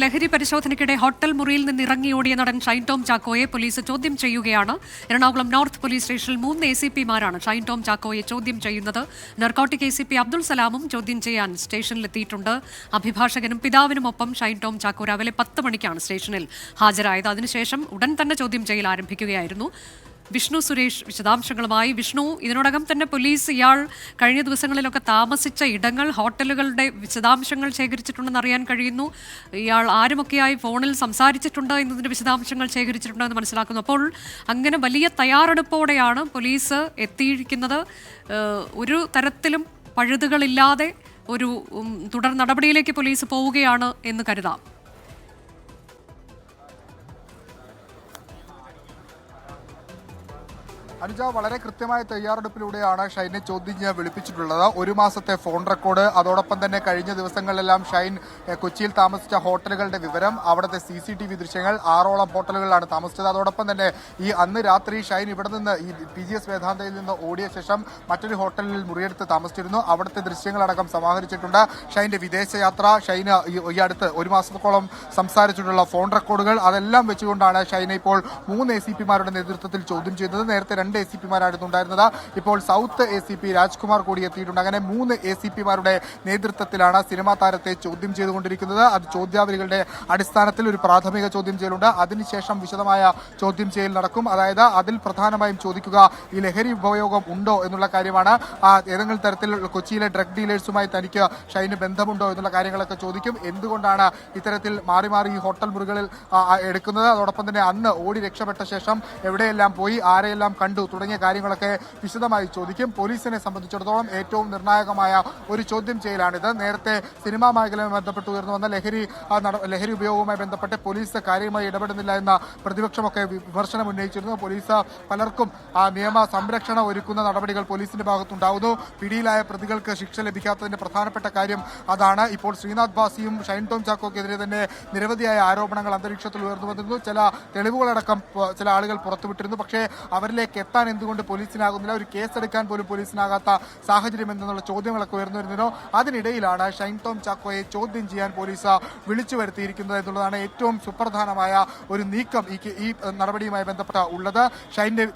ലഹരി പരിശോധനയ്ക്കിടെ ഹോട്ടൽ മുറിയിൽ നിന്ന് ഇറങ്ങിയോടിയ നടൻ ഷൈൻ ടോം ചാക്കോയെ പോലീസ് ചോദ്യം ചെയ്യുകയാണ്. എറണാകുളം നോർത്ത് പോലീസ് സ്റ്റേഷനിൽ 3 ACP-മാരാണ് ഷൈൻ ടോം ചാക്കോയെ ചോദ്യം ചെയ്യുന്നത്. നർക്കോട്ടിക് ACP അബ്ദുൾ സലാമും ചോദ്യം ചെയ്യാൻ സ്റ്റേഷനിലെത്തിയിട്ടുണ്ട്. അഭിഭാഷകനും പിതാവിനുമൊപ്പം ഷൈൻ ടോം ചാക്കോ രാവിലെ 10 മണിക്കാണ് സ്റ്റേഷനിൽ ഹാജരായത്. അതിനുശേഷം ഉടൻ തന്നെ ചോദ്യം ചെയ്യൽ ആരംഭിക്കുകയായിരുന്നു. വിഷ്ണു സുരേഷ് വിശദാംശങ്ങളുമായി. വിഷ്ണു, ഇതിനോടകം തന്നെ പോലീസ് ഇയാൾ കഴിഞ്ഞ ദിവസങ്ങളിലൊക്കെ താമസിച്ച ഇടങ്ങൾ, ഹോട്ടലുകളുടെ വിശദാംശങ്ങൾ ശേഖരിച്ചിട്ടുണ്ടെന്ന് അറിയാൻ കഴിയുന്നു. ഇയാൾ ആരുമൊക്കെയായി ഫോണിൽ സംസാരിച്ചിട്ടുണ്ട് എന്നതിൻ്റെ വിശദാംശങ്ങൾ ശേഖരിച്ചിട്ടുണ്ടെന്ന് മനസ്സിലാക്കുന്നു. അപ്പോൾ അങ്ങനെ വലിയ തയ്യാറെടുപ്പോടെയാണ് പോലീസ് എത്തിയിരിക്കുന്നത്. ഒരു തരത്തിലും പഴുതുകളില്ലാതെ ഒരു തുടർ നടപടിയിലേക്ക് പോലീസ് പോവുകയാണ് എന്ന് കരുതാം. അനുജ, വളരെ കൃത്യമായ തയ്യാറെടുപ്പിലൂടെയാണ് ഷൈനെ ചോദ്യം ചെയ്യാൻ വിളിപ്പിച്ചിട്ടുള്ളത്. 1 മാസത്തെ ഫോൺ റെക്കോർഡ്, അതോടൊപ്പം തന്നെ കഴിഞ്ഞ ദിവസങ്ങളിലെല്ലാം ഷൈൻ കൊച്ചിയിൽ താമസിച്ച ഹോട്ടലുകളുടെ വിവരം, അവിടുത്തെ CCTV ദൃശ്യങ്ങൾ, 6ഓളം ഹോട്ടലുകളിലാണ് താമസിച്ചത്. അതോടൊപ്പം തന്നെ അന്ന് രാത്രി ഷൈൻ ഇവിടെ നിന്ന് ഈ PGS വേദാന്തയിൽ നിന്ന് ഓടിയ ശേഷം മറ്റൊരു ഹോട്ടലിൽ മുറിയെടുത്ത് താമസിച്ചിരുന്നു. അവിടുത്തെ ദൃശ്യങ്ങളടക്കം സമാഹരിച്ചിട്ടുണ്ട്. ഷൈൻ്റെ വിദേശയാത്ര, ഷൈന് ഈ അടുത്ത് 1 മാസത്തോളം സംസാരിച്ചിട്ടുള്ള ഫോൺ റെക്കോർഡുകൾ, അതെല്ലാം വെച്ചുകൊണ്ടാണ് ഷൈനെ ഇപ്പോൾ 3 ACP-മാരുടെ നേതൃത്വത്തിൽ ചോദ്യം ചെയ്തത്. നേരത്തെ 2 ACP-മാരായിരുന്നു ഉണ്ടായിരുന്നത്. ഇപ്പോൾ സൗത്ത് ACP രാജ്കുമാർ കൂടി എത്തിയിട്ടുണ്ട്. അങ്ങനെ 3 ACP-മാരുടെ നേതൃത്വത്തിലാണ് സിനിമാ താരത്തെ ചോദ്യം ചെയ്തുകൊണ്ടിരിക്കുന്നത്. അത് ചോദ്യാവലികളുടെ അടിസ്ഥാനത്തിൽ ഒരു പ്രാഥമിക ചോദ്യം ചെയ്യലുണ്ട്. അതിനുശേഷം വിശദമായ ചോദ്യം ചെയ്യൽ നടക്കും. അതായത് അതിൽ പ്രധാനമായും ചോദിക്കുക ഈ ലഹരി ഉപയോഗം ഉണ്ടോ എന്നുള്ള കാര്യമാണ്. ഏതെങ്കിലും തരത്തിൽ കൊച്ചിയിലെ ഡ്രഗ് ഡീലേഴ്സുമായി തനിക്ക് ഷൈന് ബന്ധമുണ്ടോ എന്നുള്ള കാര്യങ്ങളൊക്കെ ചോദിക്കും. എന്തുകൊണ്ടാണ് ഇത്തരത്തിൽ മാറി മാറി ഈ ഹോട്ടൽ മുറികളിൽ എടുക്കുന്നത്, അതോടൊപ്പം തന്നെ അന്ന് ഓടി രക്ഷപ്പെട്ട ശേഷം എവിടെയെല്ലാം പോയി, ആരെയെല്ലാം കണ്ടു തുടങ്ങിയ കാര്യങ്ങളൊക്കെ വിശദമായി ചോദിക്കും. പോലീസിനെ സംബന്ധിച്ചിടത്തോളം ഏറ്റവും നിർണായകമായ ഒരു ചോദ്യം ചെയ്യലാണിത്. നേരത്തെ സിനിമാ മേഖലയുമായി ബന്ധപ്പെട്ട് ഉയർന്നു വന്ന ലഹരി ഉപയോഗവുമായി ബന്ധപ്പെട്ട് പോലീസ് കാര്യമായി ഇടപെടുന്നില്ല എന്ന പ്രതിപക്ഷമൊക്കെ വിമർശനം ഉന്നയിച്ചിരുന്നു. പോലീസ് പലർക്കും നിയമ സംരക്ഷണം ഒരുക്കുന്ന നടപടികൾ പോലീസിന്റെ ഭാഗത്തുണ്ടാവുന്നു. പിടിയിലായ പ്രതികൾക്ക് ശിക്ഷ ലഭിക്കാത്തതിന്റെ പ്രധാനപ്പെട്ട കാര്യം അതാണ്. ഇപ്പോൾ ശ്രീനാഥ് ബാസിയും ഷൈൻ ടോം ചാക്കോക്കെതിരെ തന്നെ നിരവധിയായ ആരോപണങ്ങൾ അന്തരീക്ഷത്തിൽ ഉയർന്നു വന്നിരുന്നു. ചില തെളിവുകളടക്കം ചില ആളുകൾ പുറത്തുവിട്ടിരുന്നു. പക്ഷേ അവരിലേക്ക് എത്താൻ എന്തുകൊണ്ട് പോലീസിനാകുന്നില്ല, ഒരു കേസെടുക്കാൻ പോലും പോലീസിനാകാത്ത സാഹചര്യം എന്നുള്ള ചോദ്യങ്ങളൊക്കെ ഉയർന്നു വരുന്നതിനോ അതിനിടയിലാണ് ഷൈൻ ടോം ചാക്കോയെ ചോദ്യം ചെയ്യാൻ പോലീസ് വിളിച്ചു വരുത്തിയിരിക്കുന്നത് എന്നുള്ളതാണ് ഏറ്റവും സുപ്രധാനമായ ഒരു നീക്കം ഈ നടപടിയുമായി ബന്ധപ്പെട്ട ഉള്ളത്. ഷൈൻ്റെ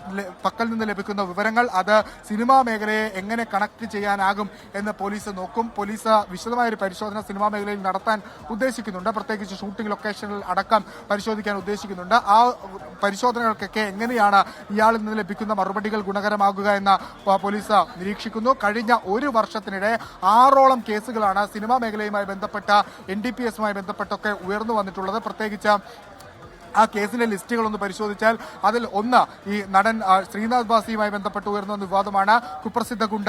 പക്കൽ നിന്ന് ലഭിക്കുന്ന വിവരങ്ങൾ അത് സിനിമാ മേഖലയെ എങ്ങനെ കണക്ട് ചെയ്യാനാകും എന്ന് പോലീസ് നോക്കും. പോലീസ് വിശദമായൊരു പരിശോധന സിനിമാ മേഖലയിൽ നടത്താൻ ഉദ്ദേശിക്കുന്നുണ്ട്. പ്രത്യേകിച്ച് ഷൂട്ടിംഗ് ലൊക്കേഷനുകൾ അടക്കം പരിശോധിക്കാൻ ഉദ്ദേശിക്കുന്നുണ്ട്. ആ പരിശോധനകൾക്കൊക്കെ എങ്ങനെയാണ് ഇയാളിൽ നിന്ന് ലഭിക്കുന്ന മറുപടികൾ ഗുണകരമാകുക എന്ന് പോലീസ് നിരീക്ഷിക്കുന്നു. കഴിഞ്ഞ 1 വർഷത്തിനിടെ 6ഓളം കേസുകളാണ് സിനിമാ മേഖലയുമായി ബന്ധപ്പെട്ട NDPS-മായി ബന്ധപ്പെട്ടൊക്കെ ഉയർന്നു വന്നിട്ടുള്ളത്. പ്രത്യേകിച്ച് ആ കേസിന്റെ ലിസ്റ്റുകളൊന്ന് പരിശോധിച്ചാൽ അതിൽ ഒന്ന് ഈ നടൻ ശ്രീനാഥ് ബാസിയുമായി ബന്ധപ്പെട്ട് ഉയർന്ന വിവാദമാണ്. കുപ്രസിദ്ധ ഗുണ്ട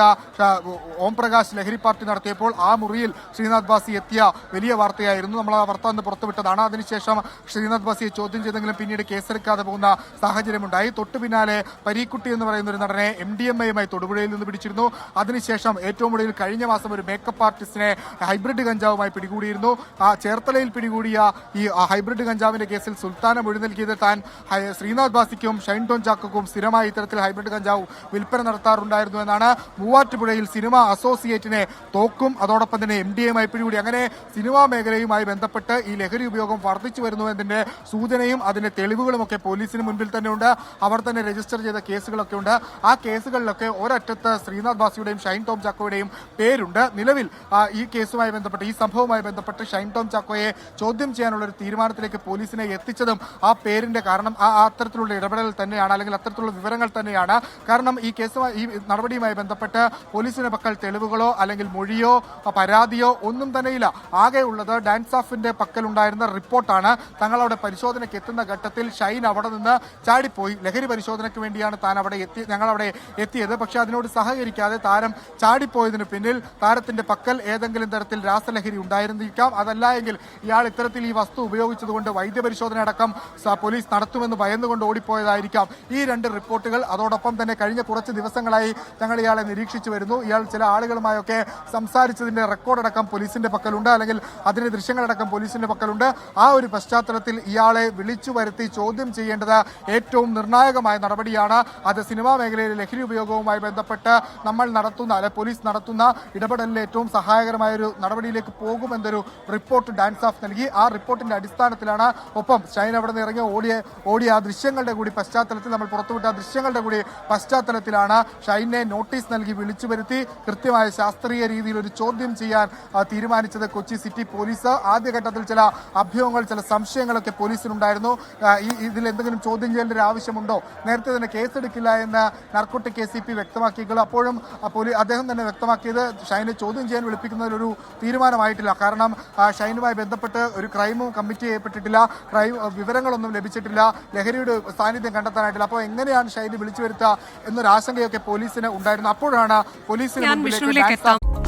ഓം പ്രകാശ് ലഹരി പാർട്ടി നടത്തിയപ്പോൾ ആ മുറിയിൽ ശ്രീനാഥ് ബാസി എത്തിയ വലിയ വാർത്തയായിരുന്നു. നമ്മൾ ആ വാർത്ത അന്ന് പുറത്തുവിട്ടതാണ്. അതിനുശേഷം ശ്രീനാഥ് ബാസിയെ ചോദ്യം ചെയ്തെങ്കിലും പിന്നീട് കേസെടുക്കാതെ പോകുന്ന സാഹചര്യമുണ്ടായി. തൊട്ടു പിന്നാലെ പരീക്കുട്ടി എന്ന് പറയുന്ന ഒരു നടനെ MDMA-യുമായി തൊടുപുഴയിൽ നിന്ന് പിടിച്ചിരുന്നു. അതിനുശേഷം ഏറ്റവും ഒടുവിൽ കഴിഞ്ഞ മാസം ഒരു മേക്കപ്പ് ആർട്ടിസ്റ്റിനെ ഹൈബ്രിഡ് കഞ്ചാവുമായി പിടികൂടിയിരുന്നു. ആ ചേർത്തലയിൽ പിടികൂടിയ ഈ ഹൈബ്രിഡ് കഞ്ചാവിന്റെ കേസിൽ സുൽത്താൻ മൊഴി നൽകിയത് താൻ ശ്രീനാഥ് ബാസിക്കും ഷൈൻ ടോം ചാക്കോക്കും സ്ഥിരമായി ഇത്തരത്തിൽ ഹൈബ്രിഡ് കഞ്ചാവ് വിൽപ്പന നടത്താറുണ്ടായിരുന്നു എന്നാണ്. മൂവാറ്റുപുഴയിൽ സിനിമ അസോസിയേറ്റിനെ തോക്കും അതോടൊപ്പം തന്നെ MDA-യുമായി പിടികൂടി. അങ്ങനെ സിനിമാ മേഖലയുമായി ബന്ധപ്പെട്ട് ഈ ലഹരി ഉപയോഗം വർദ്ധിച്ചു വരുന്നു എന്നതിന്റെ സൂചനയും അതിന്റെ തെളിവുകളുമൊക്കെ പോലീസിന് മുൻപിൽ തന്നെ ഉണ്ട്. അവർ തന്നെ രജിസ്റ്റർ ചെയ്ത കേസുകളൊക്കെ ഉണ്ട്. ആ കേസുകളിലൊക്കെ ഒരറ്റത്ത് ശ്രീനാഥ് ബാസിയുടെയും ഷൈൻ ടോം ചാക്കോയുടെയും പേരുണ്ട്. നിലവിൽ ഈ കേസുമായി ബന്ധപ്പെട്ട് ഈ സംഭവവുമായി ബന്ധപ്പെട്ട് ഷൈൻ ടോം ചാക്കോയെ ചോദ്യം ചെയ്യാനുള്ള ഒരു തീരുമാനത്തിലേക്ക് പോലീസിനെ എത്തിച്ചതും ആ പേരിന്റെ കാരണം അത്തരത്തിലുള്ള ഇടപെടൽ തന്നെയാണ്, അല്ലെങ്കിൽ അത്തരത്തിലുള്ള വിവരങ്ങൾ തന്നെയാണ്. കാരണം ഈ കേസുമായി ഈ നടപടിയുമായി ബന്ധപ്പെട്ട് പോലീസിന്റെ പക്കൽ തെളിവുകളോ അല്ലെങ്കിൽ മൊഴിയോ പരാതിയോ ഒന്നും തന്നെയില്ല. ആകെ ഉള്ളത് ഡാൻസ് ഓഫിന്റെ പക്കലുണ്ടായിരുന്ന റിപ്പോർട്ടാണ്. തങ്ങളവിടെ പരിശോധനയ്ക്ക് എത്തുന്ന ഘട്ടത്തിൽ ഷൈൻ അവിടെ നിന്ന് ചാടിപ്പോയി. ലഹരി പരിശോധനയ്ക്ക് വേണ്ടിയാണ് ഞങ്ങളവിടെ എത്തിയത്. പക്ഷെ അതിനോട് സഹകരിക്കാതെ താരം ചാടിപ്പോയതിന് പിന്നിൽ താരത്തിന്റെ പക്കൽ ഏതെങ്കിലും തരത്തിൽ രാസലഹരി ഉണ്ടായിരുന്നിരിക്കാം. അതല്ല എങ്കിൽ ഇയാൾ ഇത്തരത്തിൽ ഈ വസ്തു ഉപയോഗിച്ചതുകൊണ്ട് വൈദ്യപരിശോധന അടക്കം പോലീസ് നടത്തുമെന്ന് ഭയന്നുകൊണ്ട് ഓടിപ്പോയതായിരിക്കാം ഈ രണ്ട് റിപ്പോർട്ടുകൾ. അതോടൊപ്പം തന്നെ കഴിഞ്ഞ കുറച്ച് ദിവസങ്ങളായി ഞങ്ങൾ ഇയാളെ നിരീക്ഷിച്ചു വരുന്നു. ഇയാൾ ചില ആളുകളുമായൊക്കെ സംസാരിച്ചതിന്റെ റെക്കോർഡടക്കം പോലീസിന്റെ പക്കലുണ്ട്, അല്ലെങ്കിൽ അതിന്റെ ദൃശ്യങ്ങളടക്കം പോലീസിന്റെ പക്കലുണ്ട്. ആ ഒരു പശ്ചാത്തലത്തിൽ ഇയാളെ വിളിച്ചു വരുത്തി ചോദ്യം ചെയ്യേണ്ടത് ഏറ്റവും നിർണായകമായ നടപടിയാണ്. അത് സിനിമാ മേഖലയിലെ ലഹരി ഉപയോഗവുമായി ബന്ധപ്പെട്ട് നമ്മൾ നടത്തുന്ന പോലീസ് നടത്തുന്ന ഇടപെടലിൽ ഏറ്റവും സഹായകരമായ ഒരു നടപടിയിലേക്ക് പോകുമെന്നൊരു റിപ്പോർട്ട് ഡാൻസ് ഓഫ് നൽകി. ആ റിപ്പോർട്ടിന്റെ അടിസ്ഥാനത്തിലാണ്, ഒപ്പം ഷൈൻ അവിടെ നിന്ന് ഇറങ്ങി ഓടിയ ആ ദൃശ്യങ്ങളുടെ കൂടി പശ്ചാത്തലത്തിൽ, നമ്മൾ പുറത്തുവിട്ട ദൃശ്യങ്ങളുടെ കൂടി പശ്ചാത്തലത്തിലാണ് ഷൈനെ നോട്ടീസ് നൽകി വിളിച്ചു വരുത്തി കൃത്യമായ ശാസ്ത്രീയ രീതിയിൽ ഒരു ചോദ്യം ചെയ്യാൻ തീരുമാനിച്ചത് കൊച്ചി സിറ്റി പോലീസ്. ആദ്യഘട്ടത്തിൽ ചില അഭ്യൂഹങ്ങൾ, ചില സംശയങ്ങളൊക്കെ പോലീസിനുണ്ടായിരുന്നു. ഇതിൽ എന്തെങ്കിലും ചോദ്യം ചെയ്യേണ്ട ഒരു ആവശ്യമുണ്ടോ, നേരത്തെ തന്നെ കേസെടുക്കില്ല എന്ന് നാർക്കോട്ടിക് ACP വ്യക്തമാക്കിയെങ്കിലും അപ്പോഴും അദ്ദേഹം തന്നെ വ്യക്തമാക്കിയത് ഷൈനെ ചോദ്യം ചെയ്യാൻ വിളിപ്പിക്കുന്നതിലൊരു തീരുമാനമായിട്ടില്ല. കാരണം ഷൈനുമായി ബന്ധപ്പെട്ട് ഒരു ക്രൈമും കമ്മിറ്റ് ചെയ്യപ്പെട്ടിട്ടില്ല, വിവരങ്ങളൊന്നും ലഭിച്ചിട്ടില്ല, ലഹരിയുടെ സാന്നിധ്യം കണ്ടെത്താനായിട്ടില്ല. അപ്പോൾ എങ്ങനെയാണ് ഷൈനെ വിളിച്ചു വരുത്തുക എന്നൊരു ആശങ്കയൊക്കെ പോലീസിന് ഉണ്ടായിരുന്നു. അപ്പോഴാണ് പോലീസിന് മുമ്പിലേക്ക്